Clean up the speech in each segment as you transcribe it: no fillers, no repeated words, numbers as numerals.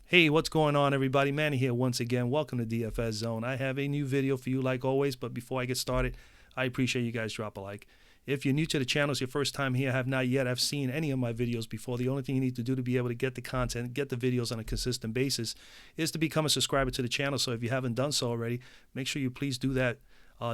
Hey, what's going on, everybody? Manny here once again. Welcome to DFS Zone. I have a new video for you like always, but before I get started, I appreciate you guys drop a like. If you're new to the channel, it's your first time here, have not yet have seen any of my videos before, the only thing you need to do to be able to get the content, get the videos on a consistent basis is to become a subscriber to the channel. So if you haven't done so already, make sure you please do that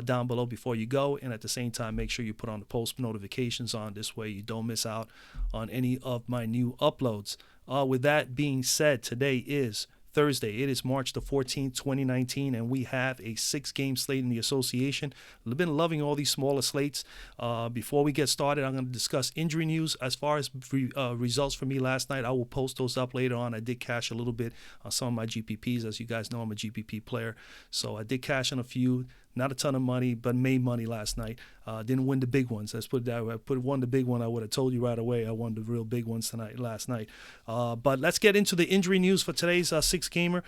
down below before you go, and at the same time make sure you put on the post notifications on. This way you don't miss out on any of my new uploads. With that being said, today is Thursday. It is March the 14th, 2019, and we have a 6-game slate in the association. I've been loving all these smaller slates. Before we get started, I'm going to discuss injury news. As far as results for me last night, I will post those up later on. I did cash a little bit on some of my GPPs. As you guys know, I'm a GPP player, so I did cash on a few. Not a ton of money, but made money last night. Didn't win the big ones. Let's put it that way. I won the big one, I would have told you right away. I won the real big ones last night. But let's get into the injury news for today's 6-gamer.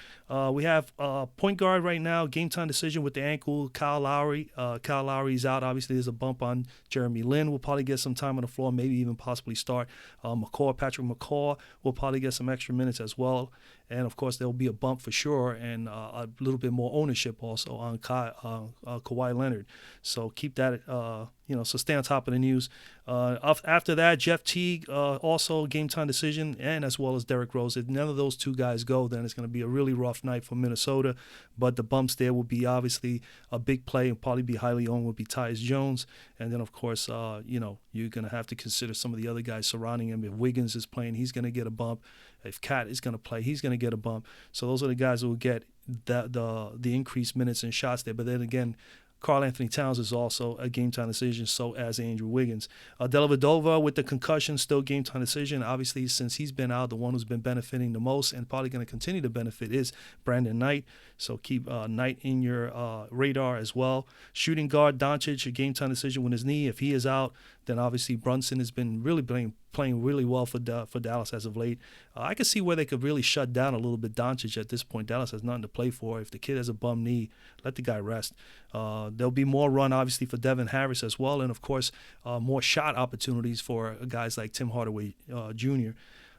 We have point guard right now, game time decision with the ankle, Kyle Lowry. Kyle Lowry's out. Obviously, there's a bump on Jeremy Lin. Will probably get some time on the floor, maybe even possibly start. Patrick McCaw will probably get some extra minutes as well. And, of course, there will be a bump for sure, and a little bit more ownership also on Kawhi Leonard. So keep that, so stay on top of the news. After that, Jeff Teague, also game time decision, and as well as Derrick Rose. If none of those two guys go, then it's going to be a really rough night for Minnesota. But the bumps there will be obviously a big play, and probably be highly owned will be Tyus Jones. And then, of course, you're going to have to consider some of the other guys surrounding him. If Wiggins is playing, he's going to get a bump. If Cat is going to play, he's going to get a bump. So those are the guys who will get the increased minutes and shots there. But then again, Karl Anthony Towns is also a game-time decision, so as Andrew Wiggins. Dellavedova with the concussion, still game-time decision. Obviously, since he's been out, the one who's been benefiting the most and probably going to continue to benefit is Brandon Knight. So keep Knight in your radar as well. Shooting guard Doncic, a game-time decision with his knee. If he is out, then obviously Brunson has been really playing really well for Dallas as of late. I can see where they could really shut down a little bit Doncic at this point. Dallas has nothing to play for. If the kid has a bum knee, let the guy rest. There'll be more run, obviously, for Devin Harris as well, and, of course, more shot opportunities for guys like Tim Hardaway Jr.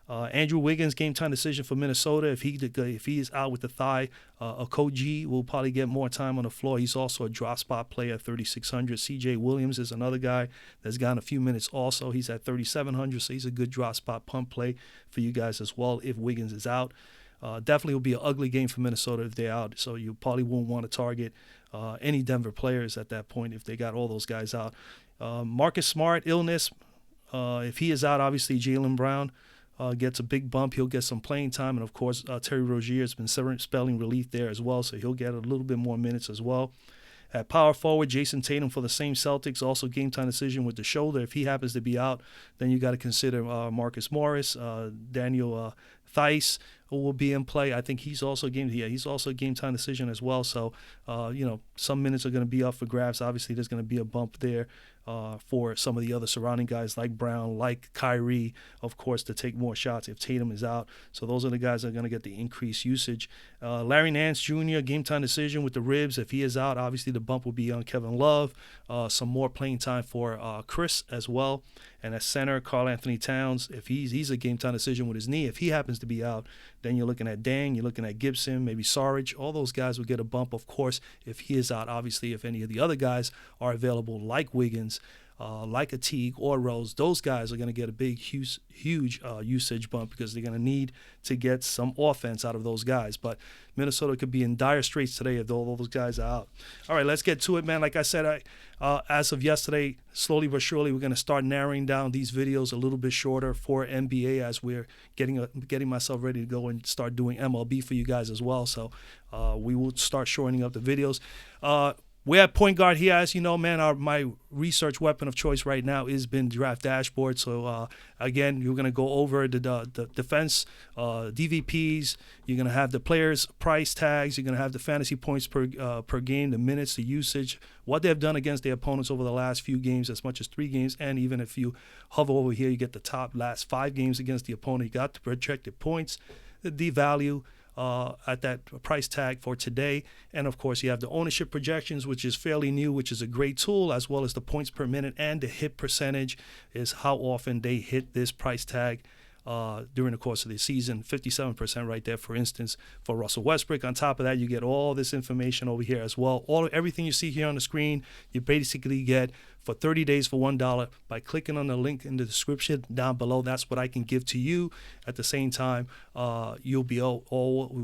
Andrew Wiggins, game time decision for Minnesota. If he is out with the thigh, Okogie will probably get more time on the floor. He's also a drop spot player at 3,600. C.J. Williams is another guy that's gotten a few minutes also. He's at 3,700, so he's a good drop spot pump play for you guys as well if Wiggins is out. Definitely will be an ugly game for Minnesota if they're out, so you probably won't want to target any Denver players at that point if they got all those guys out. Marcus Smart, illness. If he is out, obviously Jaylen Brown gets a big bump. He'll get some playing time. And, of course, Terry Rozier has been spelling relief there as well, so he'll get a little bit more minutes as well. At power forward, Jayson Tatum for the same Celtics, also game time decision with the shoulder. If he happens to be out, then you got to consider Marcus Morris, Daniel Theis will be in play. I think he's also a game time decision as well. So, some minutes are going to be up for grabs. Obviously, there's going to be a bump there for some of the other surrounding guys like Brown, like Kyrie, of course, to take more shots if Tatum is out. So those are the guys that are going to get the increased usage. Larry Nance Jr., game time decision with the ribs. If he is out, obviously the bump will be on Kevin Love. Some more playing time for Chris as well. And at center, Karl Anthony Towns. If he's a game time decision with his knee, if he happens to be out, then you're looking at Dang, you're looking at Gibson, maybe Saric. All those guys will get a bump, of course, if he is out. Obviously, if any of the other guys are available, like Wiggins, like a Teague or Rose, those guys are going to get a big, huge usage bump because they're going to need to get some offense out of those guys. But Minnesota could be in dire straits today if all those guys are out. All right, let's get to it, man. Like I said, as of yesterday, slowly but surely, we're going to start narrowing down these videos a little bit shorter for NBA as we're getting myself ready to go and start doing MLB for you guys as well. So we will start shortening up the videos. We're at point guard here. As you know, man, my research weapon of choice right now has been Draft Dashboard. So, again, you're going to go over the defense, DVPs. You're going to have the players' price tags. You're going to have the fantasy points per game, the minutes, the usage, what they've done against their opponents over the last few games, as much as 3 games. And even if you hover over here, you get the top last 5 games against the opponent. You got the projected points, the D-value, at that price tag for today. And, of course, you have the ownership projections, which is fairly new, which is a great tool, as well as the points per minute, and the hit percentage is how often they hit this price tag during the course of the season. 57% right there, for instance, for Russell Westbrook. On top of that, you get all this information over here as well. Everything you see here on the screen, you basically get for 30 days for $1 by clicking on the link in the description down below. That's what I can give to you. At the same time, we'll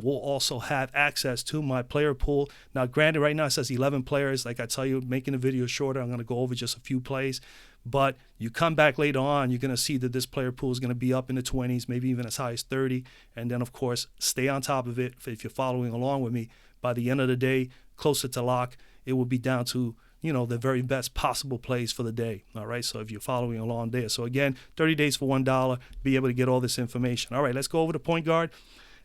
also have access to my player pool. Now, granted, right now it says 11 players. Like I tell you, making the video shorter, I'm going to go over just a few plays. But you come back later on, you're going to see that this player pool is going to be up in the 20s, maybe even as high as 30. And then, of course, stay on top of it. If you're following along with me, by the end of the day, closer to lock, it will be down to the very best possible plays for the day. All right, so if you're following along there. So again, 30 days for $1, be able to get all this information. All right, let's go over to point guard.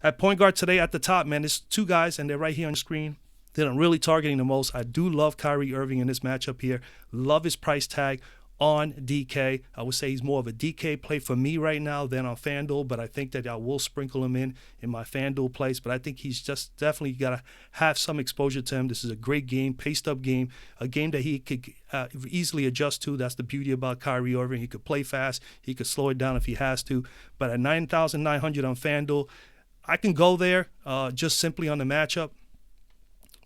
At point guard today at the top, man, there's two guys, and they're right here on the screen that I'm really targeting the most. I do love Kyrie Irving in this matchup here. Love his price tag on DK. I would say he's more of a DK play for me right now than on FanDuel, but I think that I will sprinkle him in my FanDuel plays. But I think he's just definitely got to have some exposure to him. This is a great game, paced up game, a game that he could easily adjust to. That's the beauty about Kyrie Irving. He could play fast. He could slow it down if he has to. But at 9,900 on FanDuel, I can go there just simply on the matchup.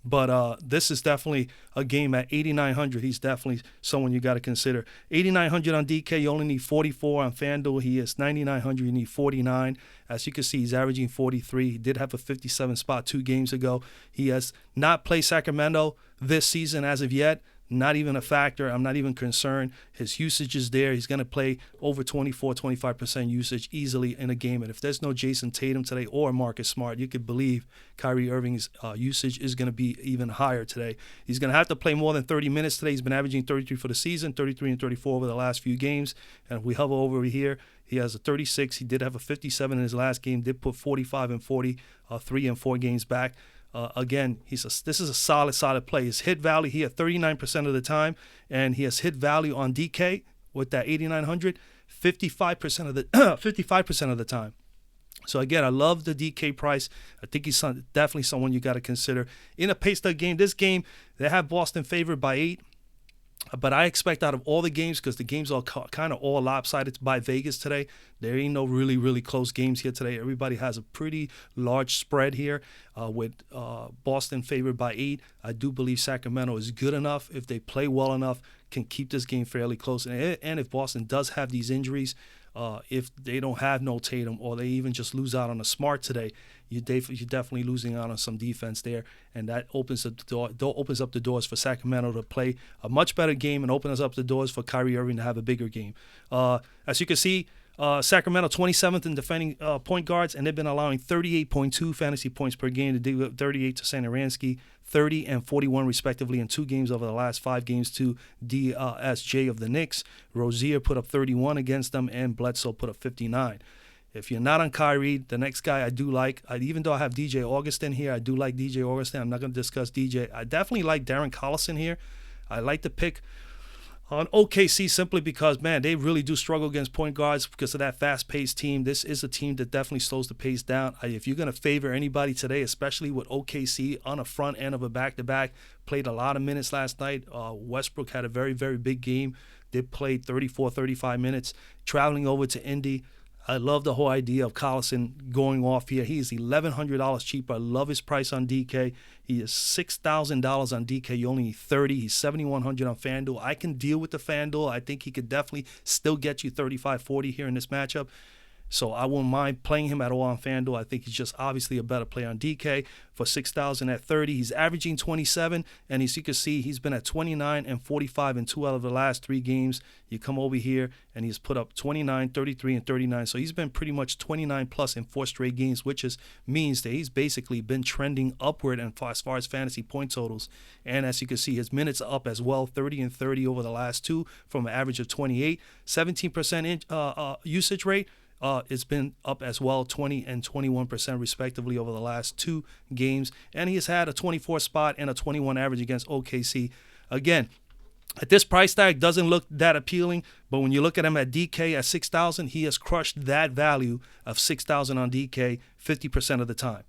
But this is definitely a game at 8,900. He's definitely someone you got to consider. 8,900 on DK, you only need 44 on FanDuel. He is 9,900. You need 49. As you can see, he's averaging 43. He did have a 57 spot 2 games ago. He has not played Sacramento this season as of yet. Not even a factor. I'm not even concerned. His usage is there. He's going to play over 25% usage easily in a game. And if there's no Jayson Tatum today or Marcus Smart, you could believe Kyrie Irving's usage is going to be even higher today. He's going to have to play more than 30 minutes today. He's been averaging 33 for the season, 33 and 34 over the last few games. And if we hover over here, he has a 36. He did have a 57 in his last game, did put 45 and 40, 3 and 4 games back. Again, this is a solid play. His hit value here 39% of the time, and he has hit value on DK with that 8,900 55% of the 55% of the time. So again, I love the DK price. I think he's definitely someone you got to consider in a paced-up game. This game, they have Boston favored by 8. But I expect out of all the games, because the games are kind of all lopsided by Vegas today, there ain't no really close games here today. Everybody has a pretty large spread here with Boston favored by 8. I do believe Sacramento is good enough, if they play well enough, can keep this game fairly close. And if Boston does have these injuries, if they don't have no Tatum, or they even just lose out on a Smart today, you're definitely losing out on some defense there, and that opens up the doors for Sacramento to play a much better game and opens up the doors for Kyrie Irving to have a bigger game. As you can see, Sacramento 27th in defending point guards, and they've been allowing 38.2 fantasy points per game to deal with 38 to Satoransky, 30 and 41 respectively in 2 games over the last 5 games to DSJ of the Knicks. Rozier put up 31 against them, and Bledsoe put up 59. If you're not on Kyrie, the next guy I do like, even though I have DJ Augustin here, I do like DJ Augustin. I'm not going to discuss DJ. I definitely like Darren Collison here. I like the pick on OKC simply because, man, they really do struggle against point guards because of that fast-paced team. This is a team that definitely slows the pace down. If you're going to favor anybody today, especially with OKC on the front end of a back-to-back, played a lot of minutes last night. Westbrook had a very big game. They played 35 minutes, traveling over to Indy. I love the whole idea of Collison going off here. He is $1,100 cheaper. I love his price on DK. He is $6,000 on DK. You only need 30. He's $7,100 on FanDuel. I can deal with the FanDuel. I think he could definitely still get you 35, 40 here in this matchup. So I won't mind playing him at all on FanDuel. I think he's just obviously a better play on DK for $6,000 at 30. He's averaging 27, and as you can see, he's been at 29 and 45 in 2 out of the last 3 games. You come over here, and he's put up 29, 33, and 39. So he's been pretty much 29 plus in 4 straight games, which means that he's basically been trending upward as far as fantasy point totals. And as you can see, his minutes are up as well, 30 and 30 over the last 2 from an average of 28, 17% usage rate. It's been up as well, 20 and 21% respectively over the last 2 games. And he has had a 24 spot and a 21 average against OKC. Again, at this price tag, doesn't look that appealing, but when you look at him at DK at $6,000, he has crushed that value of $6,000 on DK 50% of the time.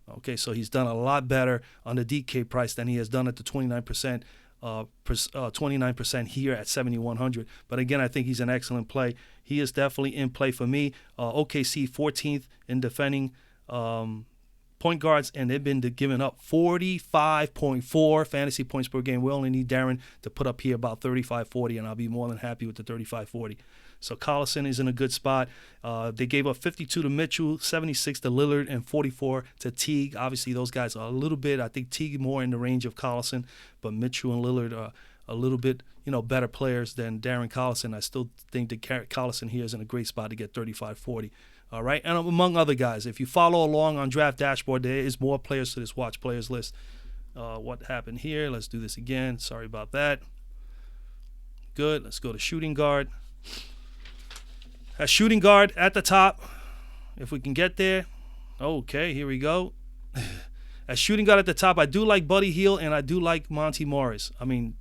Okay, so he's done a lot better on the DK price than he has done at the 29% 29% here at 7,100. But again, I think he's an excellent play. He is definitely in play for me. OKC 14th in defending point guards, and they've been giving up 45.4 fantasy points per game. We only need Darren to put up here about 35-40, and I'll be more than happy with the 35-40. So Collison is in a good spot. They gave up 52 to Mitchell, 76 to Lillard, and 44 to Teague. Obviously, those guys are a little bit, I think Teague more in the range of Collison, but Mitchell and Lillard are a little bit, better players than Darren Collison. I still think that Collison here is in a great spot to get 35-40. All right, and among other guys, if you follow along on Draft Dashboard, there is more players to this Watch Players list. What happened here? Let's do this again. Sorry about that. Good. Let's go to shooting guard. A shooting guard at the top, if we can get there. Okay, here we go. As shooting guard at the top, I do like Buddy Hield and I do like Monte Morris. I mean,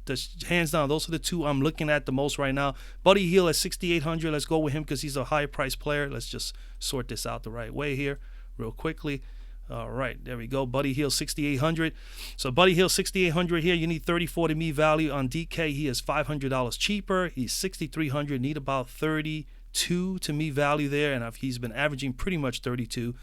hands down, those are the two I'm looking at the most right now. Buddy Hield at 6,800. Let's go with him because he's a high price player. Let's just sort this out the right way here real quickly. All right, there we go. Buddy Hield, 6,800. So Buddy Hield, 6,800 here. You need 34 to me value on DK. He is $500 cheaper. He's 6,300. Need about 32 to me value there, and he's been averaging pretty much 32.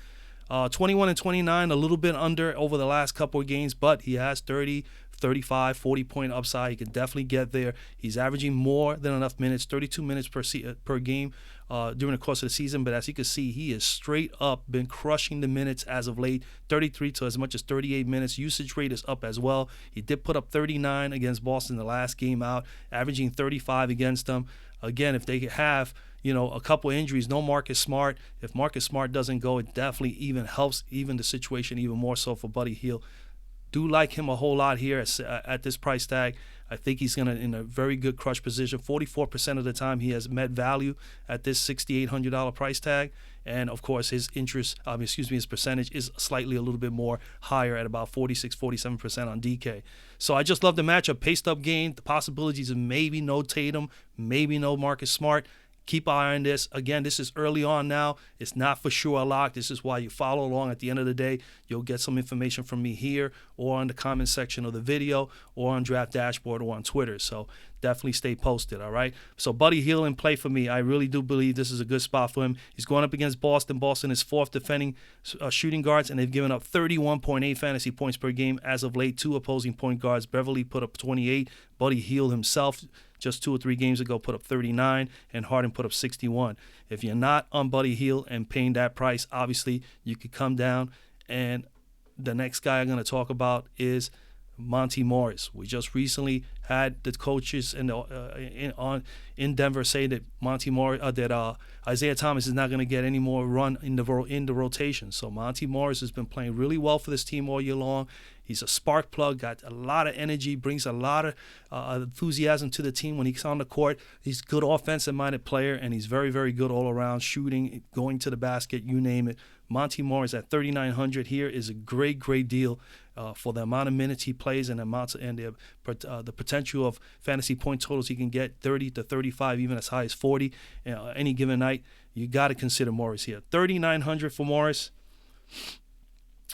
21 and 29, a little bit under over the last couple of games, but he has 30, 35, 40-point upside. He can definitely get there. He's averaging more than enough minutes, 32 minutes per game during the course of the season. But as you can see, he is straight up been crushing the minutes as of late, 33 to as much as 38 minutes. Usage rate is up as well. He did put up 39 against Boston the last game out, averaging 35 against them. Again, if they have a couple injuries, no Marcus Smart. If Marcus Smart doesn't go, it definitely even helps even the situation even more so for Buddy Hield. Do like him a whole lot here at this price tag. I think he's in a very good crush position. 44% of the time he has met value at this $6,800 price tag. And of course his his percentage is slightly a little bit more higher at about 46-47% on DK. So I just love the matchup. Paced up game, the possibilities of maybe no Tatum, maybe no Marcus Smart. Keep an eye on this. Again, this is early on now. It's not for sure a lock. This is why you follow along. At the end of the day, you'll get some information from me here or on the comment section of the video or on Draft Dashboard or on Twitter. So definitely stay posted, all right? So Buddy Hield in play for me. I really do believe this is a good spot for him. He's going up against Boston. Boston is fourth defending shooting guards, and they've given up 31.8 fantasy points per game as of late. Two opposing point guards. Beverly put up 28. Buddy Hield himself just 2 or 3 games ago put up 39, and Harden put up 61. If you're not on Buddy Hield and paying that price, obviously you could come down. And the next guy I'm going to talk about is Monte Morris. We just recently had the coaches in Denver say that Monte Morris, Isaiah Thomas is not going to get any more run in the rotation. So Monte Morris has been playing really well for this team all year long. He's a spark plug, got a lot of energy, brings a lot of enthusiasm to the team when he's on the court. He's a good offensive-minded player, and he's very, very good all around, shooting, going to the basket, you name it. Monte Morris at 3,900 here is a great, great deal for the amount of minutes he plays and the potential of fantasy point totals he can get, 30 to 35, even as high as 40 any given night. You got to consider Morris here. 3,900 for Morris.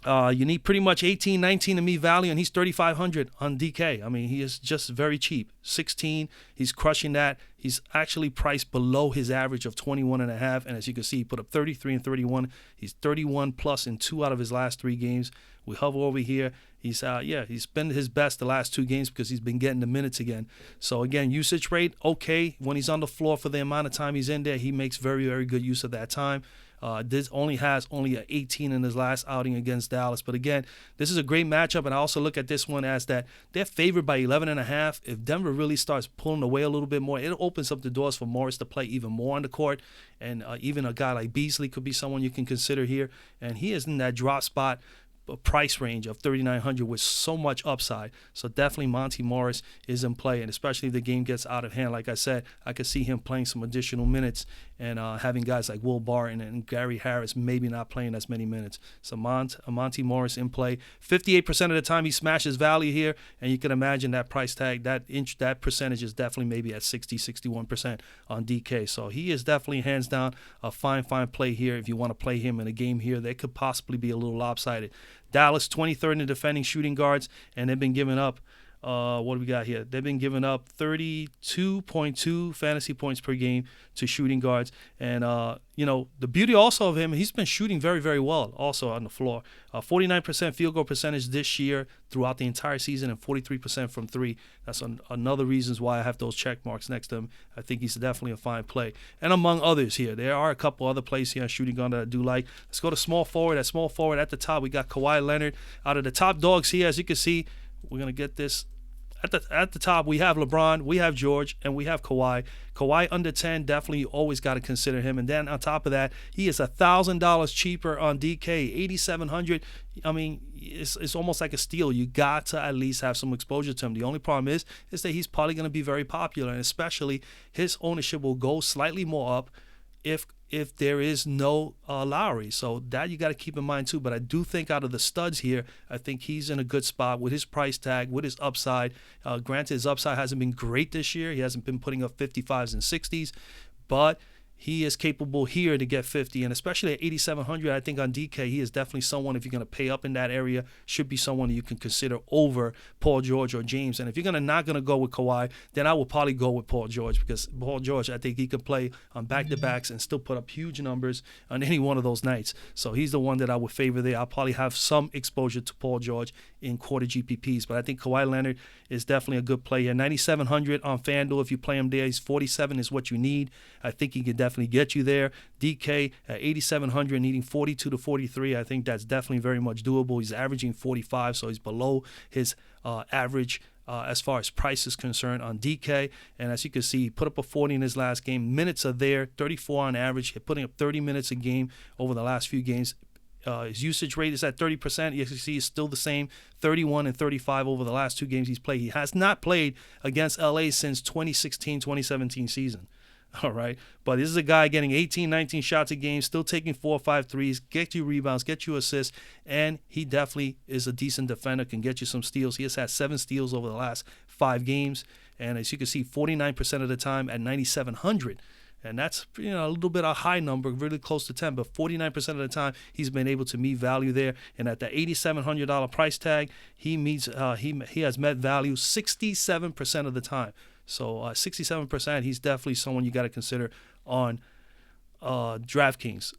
You need pretty much 18, 19 to me value, and he's 3,500 on DK. I mean, he is just very cheap. 16, he's crushing that. He's actually priced below his average of 21.5, and as you can see, he put up 33 and 31. He's 31 plus in 2 out of his last 3 games. We hover over here. He's been his best the last 2 games because he's been getting the minutes again. So again, usage rate, okay. When he's on the floor for the amount of time he's in there, he makes very, very good use of that time. This has only an 18 in his last outing against Dallas. But again, this is a great matchup, and I also look at this one as that they're favored by 11.5. If Denver really starts pulling away a little bit more, it opens up the doors for Morris to play even more on the court. And even a guy like Beasley could be someone you can consider here. And he is in that drop spot price range of 3,900 with so much upside. So definitely Monte Morris is in play, and especially if the game gets out of hand. Like I said, I could see him playing some additional minutes and having guys like Will Barton and Gary Harris maybe not playing as many minutes. So Monte Morris in play. 58% of the time he smashes value here, and you can imagine that price tag, that percentage is definitely maybe at 60-61% on DK. So he is definitely hands down a fine play here. If you want to play him in a game here, they could possibly be a little lopsided. Dallas, 23rd in defending shooting guards, and they've been giving up What do we got here? They've been giving up 32.2 fantasy points per game to shooting guards. And, the beauty also of him, he's been shooting very, very well also on the floor. 49% field goal percentage this year throughout the entire season and 43% from three. That's another reasons why I have those check marks next to him. I think he's definitely a fine play. And among others here, there are a couple other plays here on shooting guard that I do like. Let's go to small forward. At small forward at the top, we got Kawhi Leonard. Out of the top dogs here, as you can see, we're going to get this. At the top, we have LeBron, we have George, and we have Kawhi. Kawhi under 10, definitely always got to consider him. And then on top of that, he is $1,000 cheaper on DK, $8,700. I mean, it's almost like a steal. You got to at least have some exposure to him. The only problem is that he's probably going to be very popular, and especially his ownership will go slightly more up if there is no Lowry. So that you got to keep in mind too. But I do think out of the studs here, I think he's in a good spot with his price tag, with his upside. Granted, his upside hasn't been great this year. He hasn't been putting up 55s and 60s, but he is capable here to get 50, and especially at 8,700, I think on DK, he is definitely someone, if you're going to pay up in that area, should be someone you can consider over Paul George or James. And if you're not going to go with Kawhi, then I will probably go with Paul George, because Paul George, I think he could play on back-to-backs and still put up huge numbers on any one of those nights. So he's the one that I would favor there. I'll probably have some exposure to Paul George in quarter GPPs, but I think Kawhi Leonard is definitely a good play here. 9,700 on FanDuel. If you play him there, he's 47 is what you need. I think he could definitely get you there. DK at 8,700, needing 42 to 43. I think that's definitely very much doable. He's averaging 45, so he's below his average as far as price is concerned on DK. And as you can see, he put up a 40 in his last game. Minutes are there, 34 on average. He's putting up 30 minutes a game over the last few games. His usage rate is at 30%. You can see it's still the same, 31 and 35 over the last two games he's played. He has not played against LA since 2016-2017 season. All right. But this is a guy getting 18, 19 shots a game, still taking 4 or 5 threes, get you rebounds, get you assists, and he definitely is a decent defender, can get you some steals. He has had 7 steals over the last 5 games. And as you can see, 49% of the time at 9,700. And that's a little bit a high number, really close to 10, but 49% of the time he's been able to meet value there. And at the $8,700 price tag, he meets he has met value 67% of the time. So 67%, he's definitely someone you got to consider on DraftKings.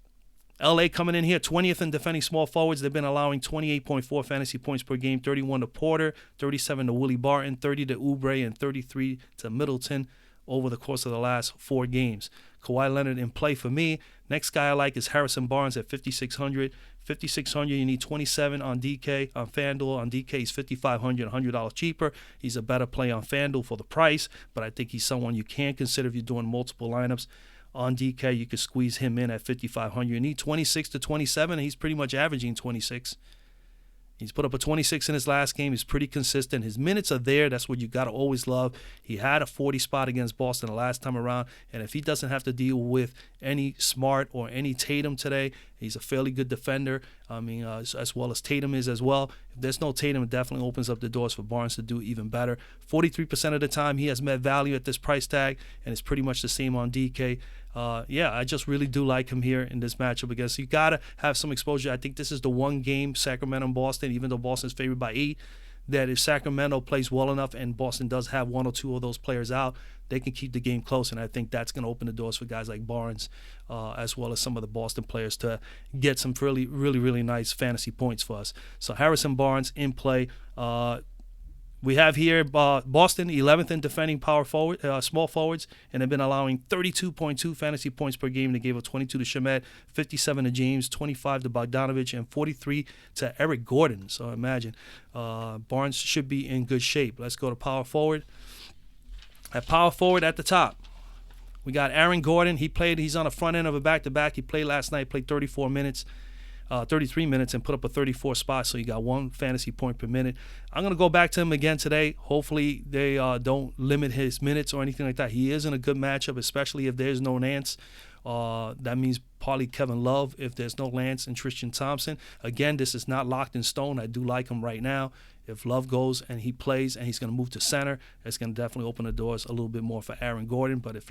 LA coming in here 20th in defending small forwards. They've been allowing 28.4 fantasy points per game, 31 to Porter, 37 to Willie Barton, 30 to Oubre, and 33 to Middleton over the course of the last 4 games. Kawhi Leonard in play for me. Next guy I like is Harrison Barnes at 5,600. 5,600, you need 27 on DK. On FanDuel, on DK, he's 5,500, $100 cheaper. He's a better play on FanDuel for the price, but I think he's someone you can consider if you're doing multiple lineups. On DK, you could squeeze him in at 5,500. You need 26 to 27, and he's pretty much averaging 26. He's put up a 26 in his last game. He's pretty consistent. His minutes are there. That's what you got to always love. He had a 40 spot against Boston the last time around, and if he doesn't have to deal with any Smart or any Tatum today, he's a fairly good defender. I mean, as well as Tatum is as well. If there's no Tatum, it definitely opens up the doors for Barnes to do even better. 43% of the time, he has met value at this price tag, and it's pretty much the same on DK. I just really do like him here in this matchup because you got to have some exposure. I think this is the one game, Sacramento and Boston, even though Boston's favored by 8, that if Sacramento plays well enough and Boston does have 1 or 2 of those players out, they can keep the game close. And I think that's going to open the doors for guys like Barnes as well as some of the Boston players to get some really, really, really nice fantasy points for us. So Harrison Barnes in play. We have here Boston 11th in defending small forwards, and they've been allowing 32.2 fantasy points per game. They gave up 22 to Shamet, 57 to James, 25 to Bogdanovich, and 43 to Eric Gordon. So imagine Barnes should be in good shape. Let's go to power forward. At power forward at the top, we got Aaron Gordon. He's on the front end of a back-to-back. He played last night, played 33 minutes, and put up a 34 spot, so you got 1 fantasy point per minute. I'm going to go back to him again today. Hopefully they don't limit his minutes or anything like that. He is in a good matchup, especially if there's no Nance That means probably Kevin Love if there's no Lance and Tristan Thompson. Again, this is not locked in stone. I do like him right now. If Love goes and he plays and he's going to move to center, it's going to definitely open the doors a little bit more for Aaron Gordon. But if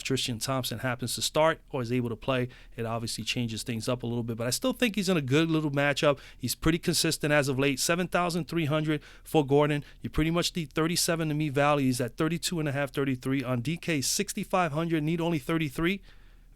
Tristan Thompson happens to start or is able to play, it obviously changes things up a little bit. But I still think he's in a good little matchup. He's pretty consistent as of late. 7,300 for Gordon. You pretty much need 37 to me value. He's at 32.5, 33. On DK, 6,500, need only 33.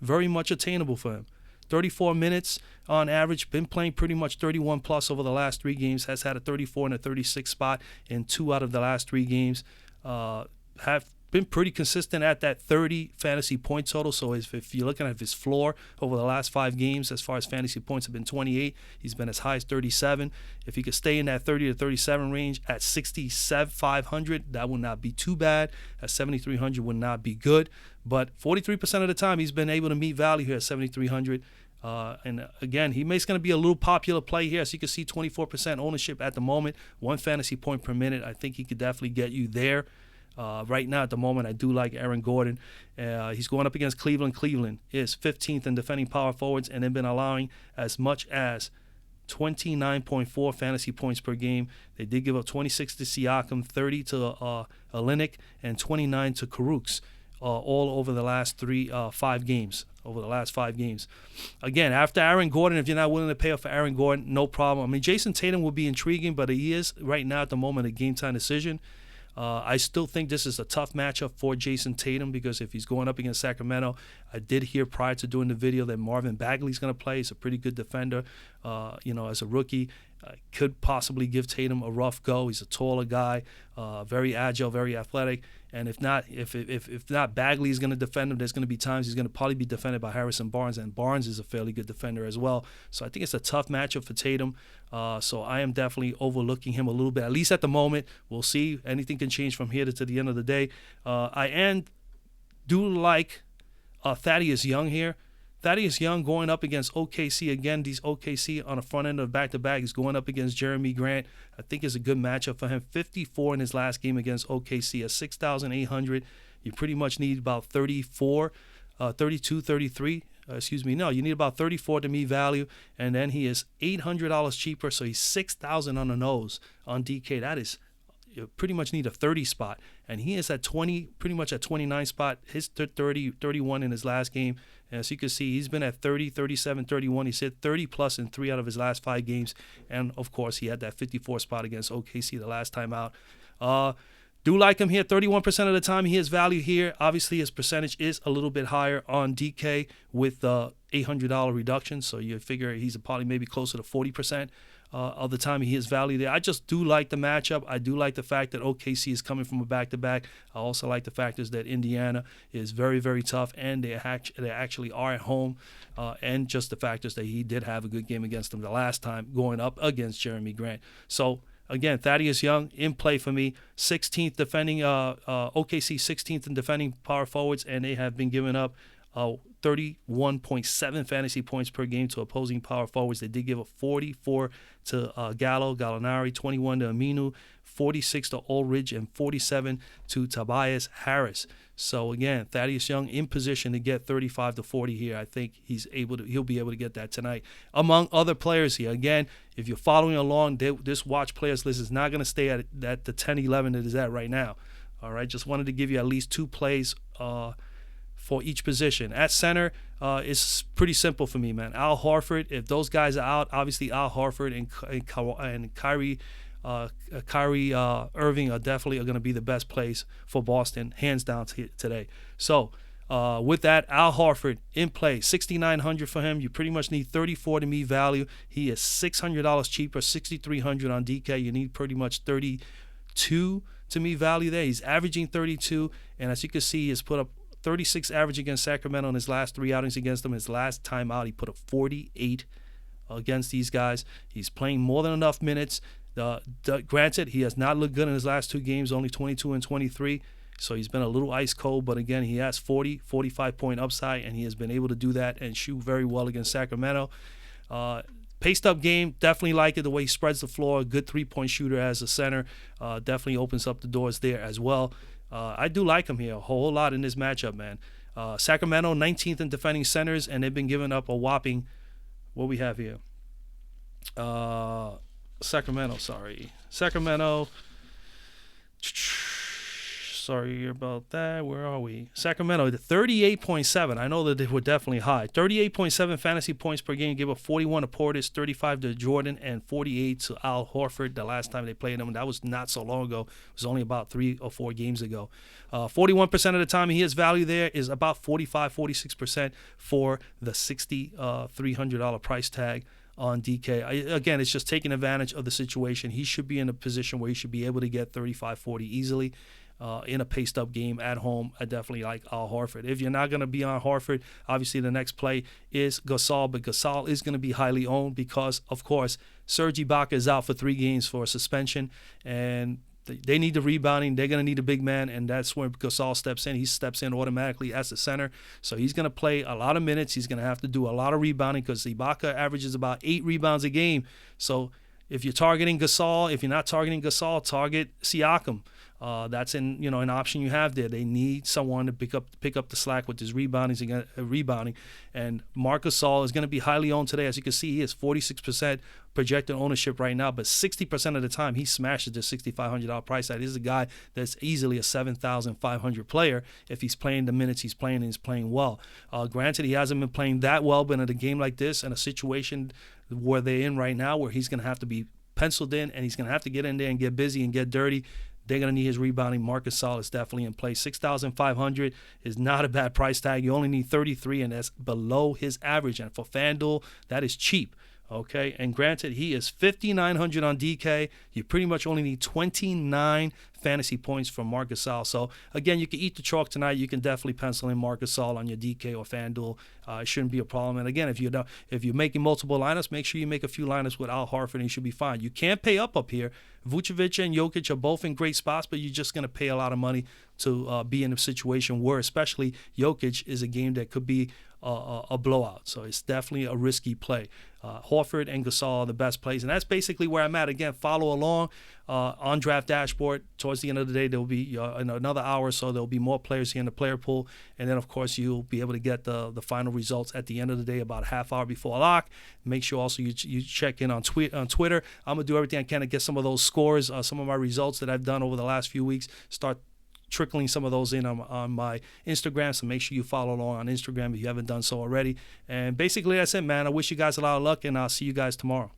Very much attainable for him. 34 minutes on average, been playing pretty much 31 plus over the last 3 games, has had a 34 and a 36 spot in 2 out of the last 3 games. Have been pretty consistent at that 30 fantasy point total. So if you're looking at his floor over the last 5 games, as far as fantasy points have been 28, he's been as high as 37. If he could stay in that 30 to 37 range at 6,500, that would not be too bad. At 7,300 would not be good. But 43% of the time, he's been able to meet value here at 7,300. And again, he's going to be a little popular play here. So you can see 24% ownership at the moment, 1 fantasy point per minute. I think he could definitely get you there. Right now, at the moment, I do like Aaron Gordon. He's going up against Cleveland. Cleveland is 15th in defending power forwards, and they've been allowing as much as 29.4 fantasy points per game. They did give up 26 to Siakam, 30 to Olynyk, and 29 to Karooks, all over the last 5 games. Over the last 5 games. Again, after Aaron Gordon, if you're not willing to pay up for Aaron Gordon, no problem. I mean, Jayson Tatum will be intriguing, but he is right now at the moment a game-time decision. I still think this is a tough matchup for Jayson Tatum because if he's going up against Sacramento, I did hear prior to doing the video that Marvin Bagley's going to play. He's a pretty good defender, as a rookie. Could possibly give Tatum a rough go. He's a taller guy, very agile, very athletic. And if not Bagley is going to defend him, there's going to be times he's going to probably be defended by Harrison Barnes, and Barnes is a fairly good defender as well. So I think it's a tough matchup for Tatum. So I am definitely overlooking him a little bit, at least at the moment. We'll see. Anything can change from here to the end of the day. I do like Thaddeus Young here. Thaddeus Young going up against OKC. Again, these OKC on the front end of back-to-back. He's going up against Jeremy Grant. I think it's a good matchup for him. 54 in his last game against OKC at 6,800. You pretty much need about 32, 33. You need about 34 to me value. And then he is $800 cheaper, so he's 6,000 on the nose on DK. That is, you pretty much need a 30 spot. And he is at 20, pretty much at 29 spot. His 31 in his last game. As you can see, he's been at 30, 37, 31. He's hit 30 plus in 3 out of his last 5 games. And, of course, he had that 54 spot against OKC the last time out. Do like him here. 31% of the time he has value here. Obviously, his percentage is a little bit higher on DK with the $800 reduction. So you figure he's probably maybe closer to 40%. Of the time he has value there. I just do like the matchup. I do like the fact that OKC is coming from a back-to-back. I also like the factors that Indiana is very, very tough, and they actually are at home, and just the factors that he did have a good game against them the last time going up against Jeremy Grant. So, again, Thaddeus Young in play for me. 16th defending, OKC 16th in defending power forwards, and they have been giving up 31.7 fantasy points per game to opposing power forwards. They did give up 44 to Gallinari, 21 to Aminu, 46 to Ulrich, and 47 to Tobias Harris. So again, Thaddeus Young in position to get 35 to 40 here. I think he'll be able to get that tonight. Among other players here, again, if you're following along, this watch players list is not going to stay at the 10-11 it is at right now. All right, just wanted to give you at least 2 plays for each position. At center, it's pretty simple for me, man. Al Horford, if those guys are out, obviously Al Horford and Kyrie Irving are definitely going to be the best plays for Boston, hands down today. So with that, Al Horford in play, $6,900 for him. You pretty much need 34 to me value. He is $600 cheaper, $6,300 on DK. You need pretty much 32 to me value there. He's averaging 32, and as you can see, he's put up 36 average against Sacramento in his last 3 outings against them. His last time out, he put up 48 against these guys. He's playing more than enough minutes. Granted, he has not looked good in his last 2 games, only 22 and 23. So he's been a little ice cold, but again, he has 45 point upside, and he has been able to do that and shoot very well against Sacramento. Paced up game, definitely like it, the way he spreads the floor. A good 3-point shooter as a center. Definitely opens up the doors there as well. I do like him here a whole lot in this matchup, man. Sacramento, 19th in defending centers, and they've been giving up a whopping, what we have here? Sacramento, sorry about that. Where are we? Sacramento, 38.7. I know that they were definitely high. 38.7 fantasy points per game. Give up 41 to Portis, 35 to Jordan, and 48 to Al Horford the last time they played him. That was not so long ago. It was only about 3 or 4 games ago. 41% of the time he has value there is about 45, 46% for the $6,300 price tag on DK. Again, it's just taking advantage of the situation. He should be in a position where he should be able to get 35, 40 easily. In a paced-up game at home, I definitely like Al Horford. If you're not going to be on Horford, obviously the next play is Gasol, but Gasol is going to be highly owned because, of course, Serge Ibaka is out for 3 games for a suspension, and they need the rebounding. They're going to need a big man, and that's where Gasol steps in. He steps in automatically as the center, so he's going to play a lot of minutes. He's going to have to do a lot of rebounding because Ibaka averages about 8 rebounds a game. So if you're targeting Gasol, if you're not targeting Gasol, target Siakam. That's an option you have there. They need someone to pick up the slack with his rebounding, and Marc Gasol is going to be highly owned today. As you can see, he has 46% projected ownership right now, but 60% of the time he smashes the $6,500 price tag. This is a guy that's easily a 7,500 player if he's playing the minutes he's playing and he's playing well. Granted, he hasn't been playing that well, but in a game like this, in a situation where they're in right now, where he's going to have to be penciled in and he's going to have to get in there and get busy and get dirty, they're going to need his rebounding. Marc Gasol is definitely in play. 6,500 is not a bad price tag. You only need 33, and that's below his average. And for FanDuel, that is cheap. Okay, and granted, he is 5,900 on DK. You pretty much only need 29 fantasy points from Marc Gasol. So again, you can eat the chalk tonight. You can definitely pencil in Marc Gasol on your DK or FanDuel. It shouldn't be a problem. And again, if you're making multiple lineups, make sure you make a few lineups with Al Horford, and you should be fine. You can't pay up here. Vucevic and Jokic are both in great spots, but you're just going to pay a lot of money to be in a situation where, especially Jokic, is a game that could be a blowout. So it's definitely a risky play. Horford and Gasol are the best plays, and that's basically where I'm at. Again, follow along on Draft Dashboard. Towards the end of the day, there will be in another hour or so, there will be more players here in the player pool, and then of course you'll be able to get the final results at the end of the day, about a half hour before lock. Make sure also you check in on Twitter. I'm gonna do everything I can to get some of those scores, some of my results that I've done over the last few weeks, start trickling some of those in on my Instagram, so make sure you follow along on Instagram if you haven't done so already. And basically that's it, man. I wish you guys a lot of luck, and I'll see you guys tomorrow.